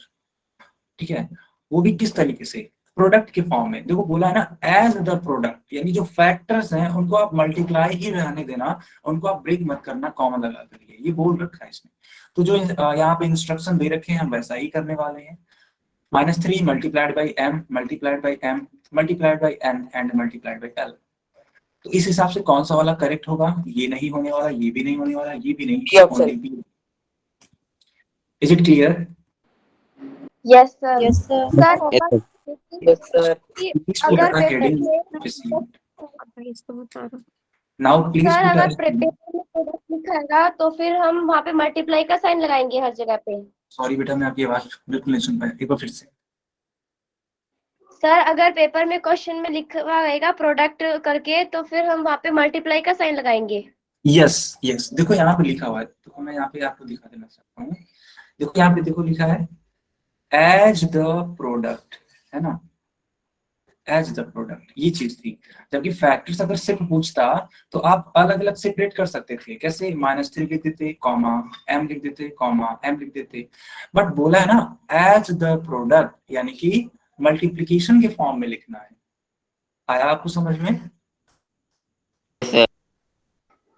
ठीक है। वो भी किस तरीके से? प्रोडक्ट के फॉर्म में। देखो बोला है ना एज द प्रोडक्ट, यानी जो फैक्टर्स हैं उनको आप मल्टीप्लाई ही रहने देना, उनको आप ब्रेक मत करना कॉमा लगा करके, ये बोल रखा है इसमें। तो जो यहाँ पे इंस्ट्रक्शन दे रखे हैं हम वैसा ही करने वाले हैं। -3 multiplied by m multiplied by m multiplied by n and multiplied by l। तो इस हिसाब से कौन सा वाला करेक्ट होगा? ये नहीं होने वाला, ये भी नहीं होने वाला, ये भी नहीं, ये option। only B। Is it clear? Yes, sir. Yes, sir. Sir, Yes, sir. Yes, sir. Please put अगर a पेपर heading में efficient. इसको बता दो। Now please sir put a अगर पेपर में प्रोडक्ट लिखा है तो फिर हम वहाँ पे मल्टीप्लाई का साइन लगाएंगे हर जगह पे। सॉरी बेटा, मैं आपकी आवाज बिल्कुल नहीं सुन पाया, एक बार फिर से। सर अगर पेपर में क्वेश्चन में लिखा रहेगा प्रोडक्ट करके तो फिर हम वहाँ पे मल्टीप्लाई का साइन लगाएंगे। यस यस, देखो यहाँ पे लिखा हुआ है, तो मैं यहाँ पे आपको दिखा देना चाहता हूँ। देखो यहाँ पे देखो लिखा है एज द प्रोडक्ट, है ना, एज द प्रोडक्ट, ये चीज थी। जबकि फैक्टर्स अगर सिर्फ पूछता तो आप अलग अलग सेपरेट कर सकते थे, कैसे? -3 लिख देते, कॉमा m लिख देते, कॉमा m लिख देते। बट बोला है ना एज द प्रोडक्ट, यानी कि मल्टीप्लिकेशन के फॉर्म में लिखना है। आया आपको समझ में?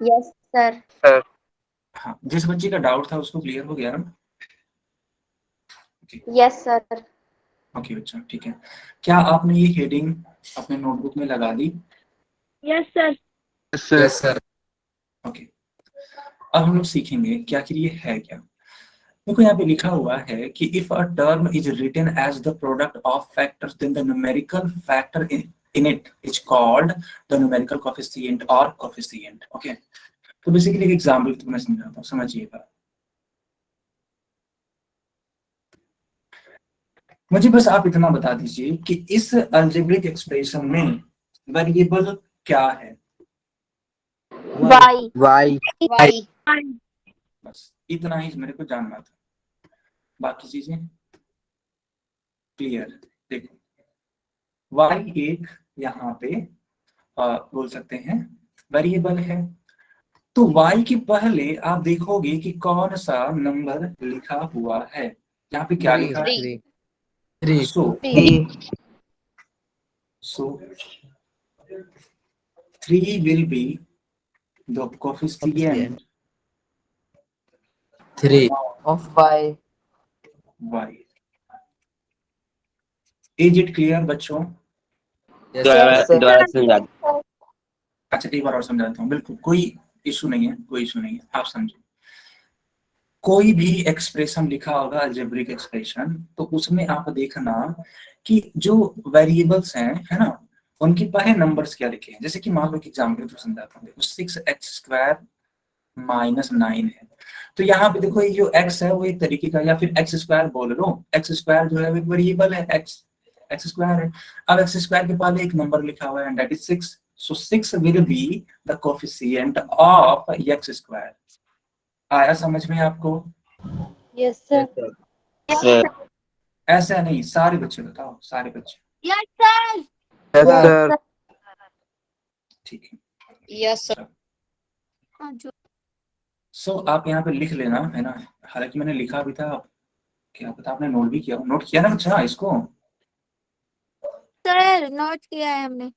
Yes sir. हाँ, जिस बच्चे का डाउट था उसको क्लियर हो गया ना? Yes sir. ओके बच्चा, ठीक है। क्या आपने ये हेडिंग अपने नोटबुक में लगा दी? Yes sir. Yes, sir. Okay, अब हम लोग सीखेंगे कि आखिर ये है क्या। देखो यहाँ पे लिखा हुआ है कि if a term is written as the product of factors then the numerical factor in it is called the numerical coefficient और कोएफिशिएंट, ओके। तो बेसिकली एक एग्जांपल तो मैं समझाता हूँ, समझिएगा। मुझे बस आप इतना बता दीजिए कि इस अलजेब्रिक एक्सप्रेशन में वेरिएबल क्या है? वाई। Y. वाई। बस इतना ही मेरे को जानना था, बाकी चीजें क्लियर। देखो y एक यहाँ पे बोल सकते हैं वेरिएबल है। तो y के पहले आप देखोगे कि कौन सा नंबर लिखा हुआ है। यहाँ पे क्या लिखा है? 3 So 3 will be the coefficient 3 of y. y. Is it clear बच्चों? दोबारा समझा दो। अच्छा एक बार और समझा देता हूँ। बिल्कुल कोई इशू नहीं है, कोई इशू नहीं है, आप समझो। कोई भी एक्सप्रेशन लिखा होगा अलजेब्रिक एक्सप्रेशन, तो उसमें आप देखना कि जो वेरिएबल्स हैं, है ना, उनके पहले नंबर्स क्या लिखे हैं। जैसे कि मान लो कि एग्जाम्पल तो समझाता हूँ, 6x² - 9 है। तो यहाँ पे देखो ये जो x है वो एक तरीके का, या फिर x² बोल लो, x² जो है वो एक वेरिएबल है, x² है। अब x² के पहले एक नंबर लिखा हुआ है and that is 6। So 6 will be the coefficient of x²। आया समझ में आपको? Yes sir. सर ऐसा नहीं, सारे बच्चे बताओ, सारे बच्चे। Yes sir. सर ठीक है। Yes sir. सो आप यहाँ पे लिख लेना, है ना। हालांकि मैंने लिखा भी था, क्या पता आपने नोट भी किया, नोट किया ना बच्चा इसको? सर नोट किया है हमने।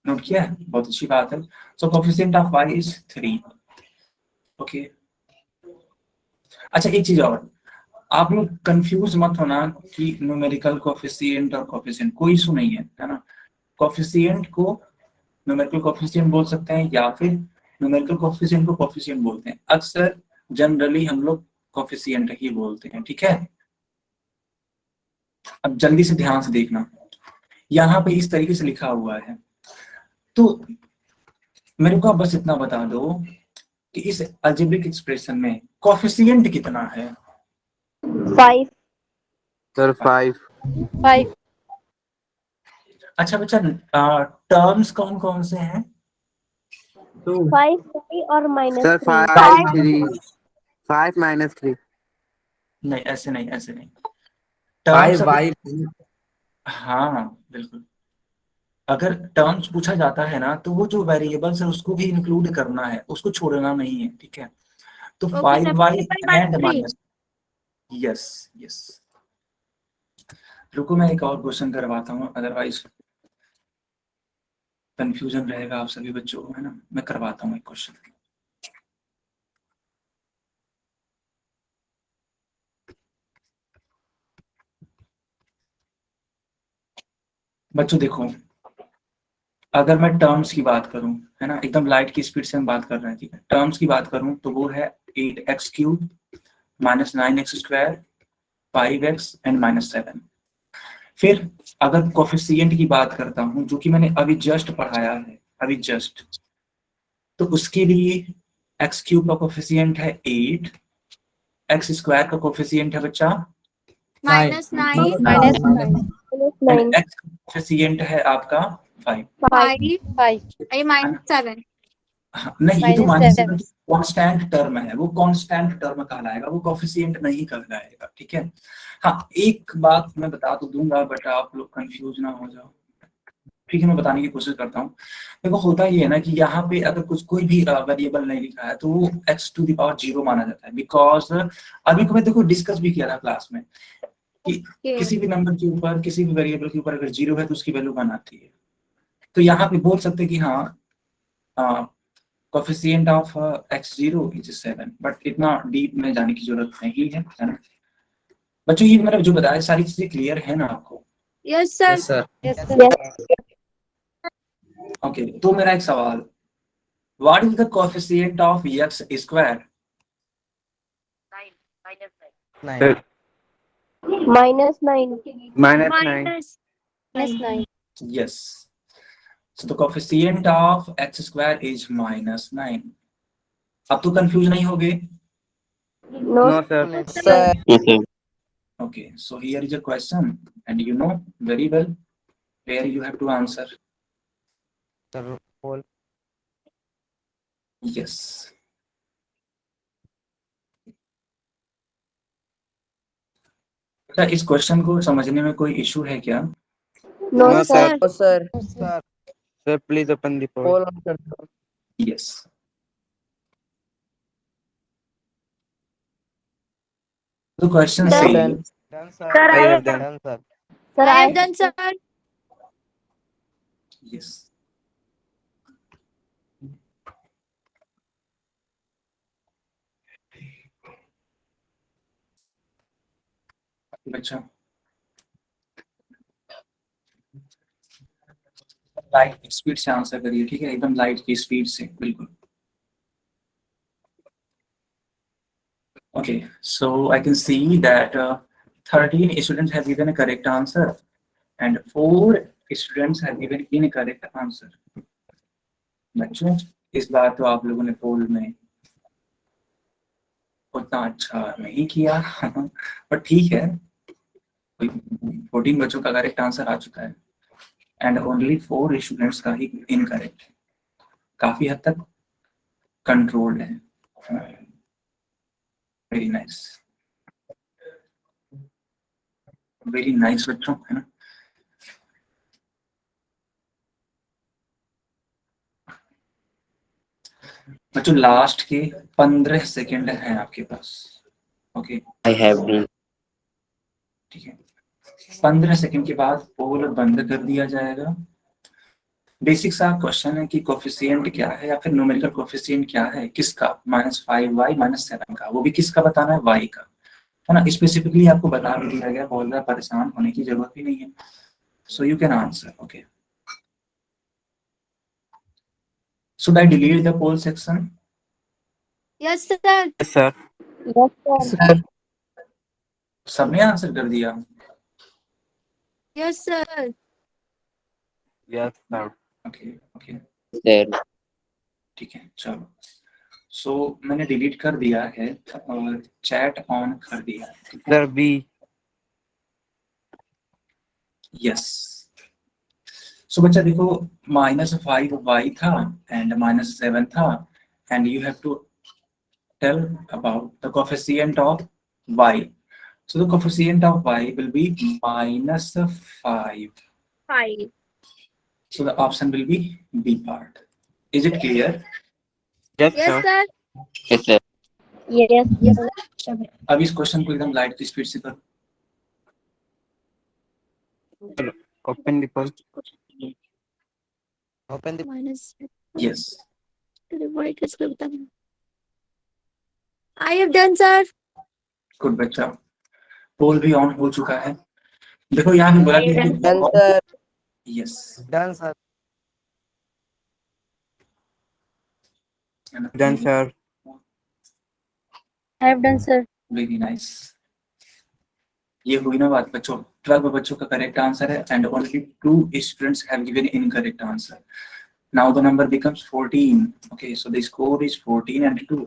नोट किया है, बहुत अच्छी बात है। So coefficient of y is 3। Okay. अच्छा एक चीज और, आप लोग कंफ्यूज मत होना कि न्यूमेरिकल कोएफिशिएंट और कोएफिशिएंट, कोई इशू नहीं है ना। कोएफिशिएंट को न्यूमेरिकल कोएफिशिएंट बोल सकते हैं या फिर न्यूमेरिकल कोएफिशिएंट को कोएफिशिएंट बोलते हैं। अक्सर जनरली हम लोग कोएफिशिएंट ही बोलते हैं, ठीक है। अब जल्दी से ध्यान से देखना, यहाँ पे इस तरीके से लिखा हुआ है। तो मेरे को आप बस इतना बता दो कि इस अलजेब्रिक एक्सप्रेशन में कोएफिशिएंट कितना है? 5 सर 5 5 अच्छा बच्चा, टर्म्स कौन कौन से हैं? 5 और सर -3। 5 -3 नहीं ऐसे नहीं, ऐसे नहीं। 5 टर्म्स हाँ बिल्कुल। अगर टर्म्स पूछा जाता है ना, तो वो जो वेरिएबल्स है उसको भी इंक्लूड करना है, उसको छोड़ना नहीं है, ठीक है। तो 5y and minus, yes yes. रुको मैं एक और क्वेश्चन करवाता हूँ, अदरवाइज कंफ्यूजन रहेगा आप सभी बच्चों को, है ना। मैं करवाता हूँ एक क्वेश्चन। बच्चों देखो, अगर मैं टर्म्स की बात करूं, है ना, एकदम लाइट की स्पीड से हम बात कर रहे हैं, ठीक है। टर्म्स की बात करूं तो वो है 8x³ - 9x², 5x एंड -7। फिर अगर कोएफिशिएंट की बात करता हूं, जो कि मैंने अभी जस्ट पढ़ाया है, अभी जस्ट, तो उसके लिए x³ का कोएफिशिएंट है 8, x² का कोएफिशिएंट है बच्चा -9 एंड x का कोएफिशिएंट है आपका 5। -7। हाँ, नहीं ये तो -7 कांस्टेंट टर्म है, वो कांस्टेंट टर्म कहलाएगा, वो कोएफिशिएंट नहीं कहलाएगा, ठीक है। हाँ एक बात मैं बता तो दूंगा, बट आप लोग कंफ्यूज ना हो जाओ, ठीक है। मैं बताने की कोशिश करता हूँ। देखो होता ये है ना कि यहाँ पे अगर कुछ कोई भी वेरिएबल नहीं लिखा है तो वो x⁴ माना जाता है, बिकॉज अभी को मैं देखो डिस्कस भी किया था क्लास में कि किसी भी नंबर के ऊपर, किसी भी वेरिएबल के ऊपर अगर 0 है तो उसकी वैल्यू 1 आती है। तो यहाँ पे बोल सकते हैं कि हाँ coefficient of x0 is 7, but इतना डीप में जाने की जरूरत नहीं है ना। बच्चों ये मैंने जो बताया सारी चीजें क्लियर है ना आपको? Yes sir. ओके तो मेरा एक सवाल, what is the coefficient of x²? -9 Yes. So the coefficient of x² is -9. अब तो कंफ्यूज नहीं हो गए? No Sir. Okay, so here is a question and you know very well where you have to answer. Yes. इस question को समझने में कोई इशू है क्या? No sir. Sir. Sir, please open the poll. Poll on कर दो। Yes, तो क्वेश्चन Sir. से Done. Done, sir. Sir, I I have done. Done, sir. Sir, I have done, sir. Yes, बच्चा लाइट स्पीड से answer करिए, ठीक है, एकदम लाइट की स्पीड से, बिल्कुल। Okay, so I can see that 13 students have given a correct answer and 4 students have given incorrect answer. बच्चों, इस बार तो आप लोगों ने पोल में उतना अच्छा नहीं किया पर ठीक है, 14 बच्चों का करेक्ट आंसर आ चुका है एंड ओनली 4 स्टूडेंट्स का ही इनकरेक्ट, काफी हद तक कंट्रोल्ड है। वेरी नाइस, वेरी नाइस बच्चों, है ना। बच्चों लास्ट के 15 सेकेंड हैं आपके पास। Okay, I have been. ठीक है, 15 सेकेंड के बाद पोल बंद कर दिया जाएगा। बेसिक सा क्वेश्चन है कि कोफिशिएंट क्या है या फिर न्यूमेरिकल कोफिशिएंट क्या है, किसका, -5y -7 का, वो भी किसका बताना है, y का, है ना। स्पेसिफिकली आपको बता भी दिया गया, बहुत ज्यादा परेशान होने की जरूरत भी नहीं है। So you can answer. Okay, should I delete the poll section? Yes, sir. Yes, sir. Yes, sir. Sir सबने आंसर कर दिया? Yes, sir. Yes, sir. Okay okay, Sir. ठीक है, चलो। सो मैंने डिलीट कर दिया है और चैट ऑन कर दिया है। Sir, B. यस, सो बच्चा देखो, -5y था एंड -7 था and you have to tell about the coefficient of y. So the coefficient of y will be -5. 5. So the option will be B part. Is it clear? Yes, Yes, sir. sir. Yes, sir. Yes, yes. अब इस question को एकदम light की speed से करो। Open the poll. Open the. Minus. Yes, Divide किसको बताना? I have done, sir. Good बच्चा, पोल भी ऑन हो चुका है। देखो यहाँ भी बोला डन कि sir yes, Done, sir. Done, sir. I have done, sir. Very nice. ये हुई ना बात बच्चों, 12 बच्चों का करेक्ट आंसर है and only 2 students have given incorrect answer. Now the number becomes 14. Okay, so the score is 14 and 2.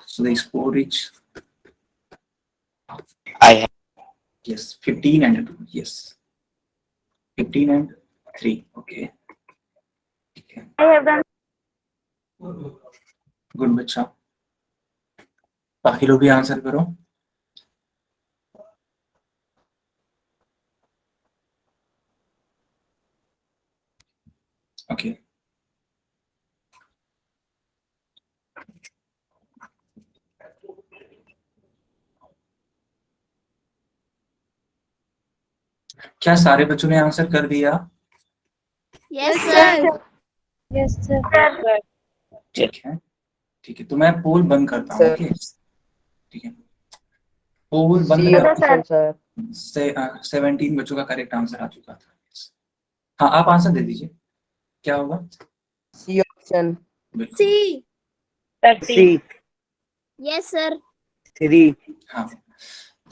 So the score is I have. yes 15 and 2. Yes, 15 and 3. Okay, ठीक है, I have done. गुड बच्चा। बाकी लोग भी answer करो। Okay, क्या सारे बच्चों ने आंसर कर दिया? Yes, sir. Yes, sir. ठीक है, ठीक है, तो मैं पोल बंद करता हूँ। Sir. ओके, ठीक है, पोल बंद सी करता ऑप्शन सर हूँ। 17 बच्चों का करेक्ट आंसर आ चुका था। हाँ, आप आंसर दे दीजिए, क्या होगा? सी ऑप्शन बिल्कुल, C. C. Yes, sir. 3. हाँ,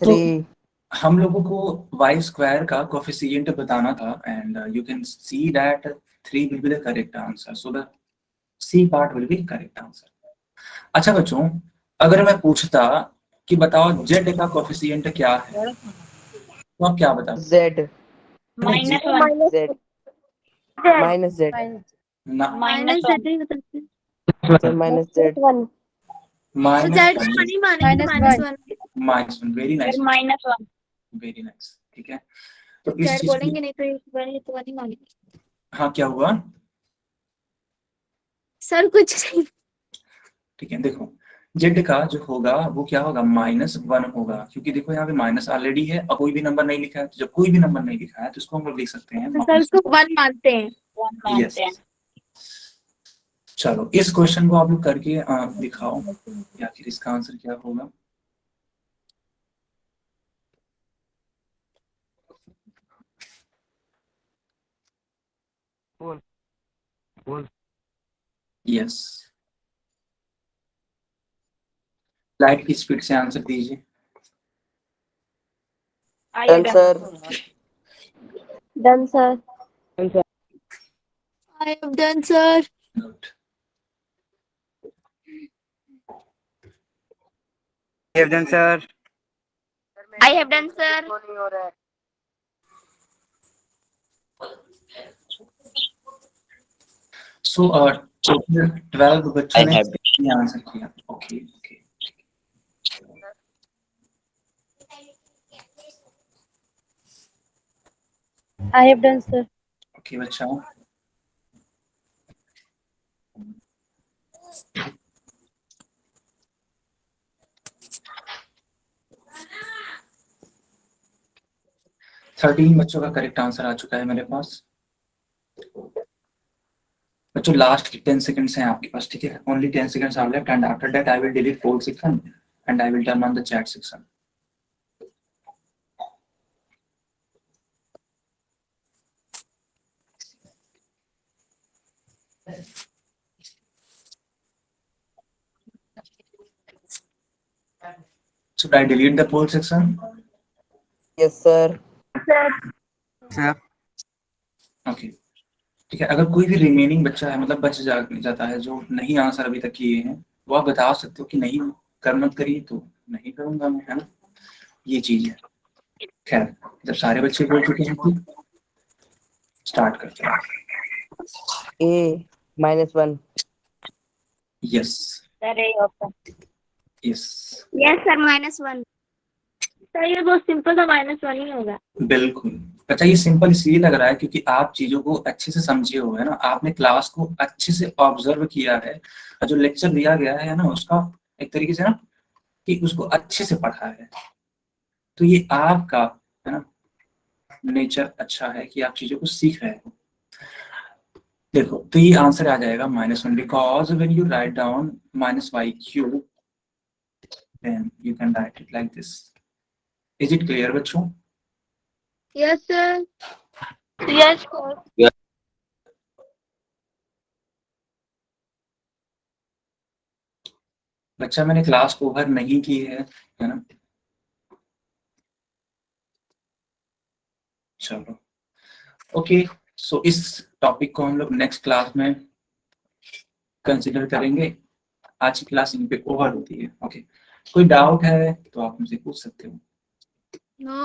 तो 3 हम लोगों को y स्क्वायर का कोफिशिएंट बताना था and you can see that 3 will be the correct answer, so the C part will be correct answer. अच्छा बच्चों, अगर मैं पूछता कि बताओ z का कोफिशिएंट क्या है, तो आप क्या बताओ? Z Minus Z minus Z ना, minus Z ही बताते हैं. Sir minus Z So minus Z को नहीं मानेंगे, Minus -1. Very nice, -1. Very nice, ठीक है। तो Z इस चीज बोलेंगे की नहीं तो 1 ही तो नहीं मानेंगे. हाँ क्या हुआ? सर कुछ नहीं। ठीक है, देखो जेड का जो होगा वो क्या होगा, -1 होगा, क्योंकि देखो यहाँ पे माइनस ऑलरेडी है और कोई भी नंबर नहीं लिखा है, तो जब कोई भी नंबर नहीं लिखा है तो इसको हम लोग लिख सकते हैं सर उसको 1 मानते हैं। यस। चलो इस क्वेश्चन को आप लोग करके दिखाओ कि आखिर इसका आंसर क्या होगा। बोल। यस, लाइट की स्पीड से आंसर दीजिए। Done sir. Done sir. I have done sir. Good. Have done sir. I have done sir. नहीं हो रहा है। सो टोटल 12 बच्चों I ने have ये आंसर किया। Okay okay, I have done sir. Okay बच्चा, थर्टीन बच्चों का करेक्ट आंसर आ चुका है मेरे पास। बच्चों लास्ट के 10 सेकंड्स हैं आपके पास, ठीक है? Only 10 seconds are left and after that I will delete poll section and I will turn on the chat section. Should I delete the poll section? Yes sir. Sir okay, ठीक है। अगर कोई भी remaining बच्चा है, मतलब बच जाता है जो नहीं आंसर अभी तक किए हैं, वो आप बता सकते हो कि नहीं कर मत करिए, तो नहीं करूंगा मैं, है ना? ये चीज है। खैर, जब सारे बच्चे बोल चुके हैं तो स्टार्ट करते हैं। ए -1। यस सर यही option. Yes, yes sir -1। Sir ये बहुत सिंपल था, -1 ही होगा। बिल्कुल बच्चा, ये सिंपल इसलिए लग रहा है क्योंकि आप चीजों को अच्छे से समझे हो, है ना? आपने क्लास को अच्छे से ऑब्जर्व किया है और जो लेक्चर दिया गया है ना, उसका एक तरीके से ना कि उसको अच्छे से पढ़ा है, तो ये आपका, है ना, नेचर अच्छा है कि आप चीजों को सीख रहे हो। देखो तो ये आंसर आ जाएगा -1 because when you write down -y³ then you can write it like this. Is it clear बच्चों? Yes sir. Yes sir. बच्चा मैंने क्लास को ओवर नहीं की है ना? चलो ओके, सो इस टॉपिक को हम लोग नेक्स्ट क्लास में कंसिडर करेंगे। आज की क्लास इन पे ओवर होती है। ओके, कोई डाउट है तो आप मुझे पूछ सकते हो। नो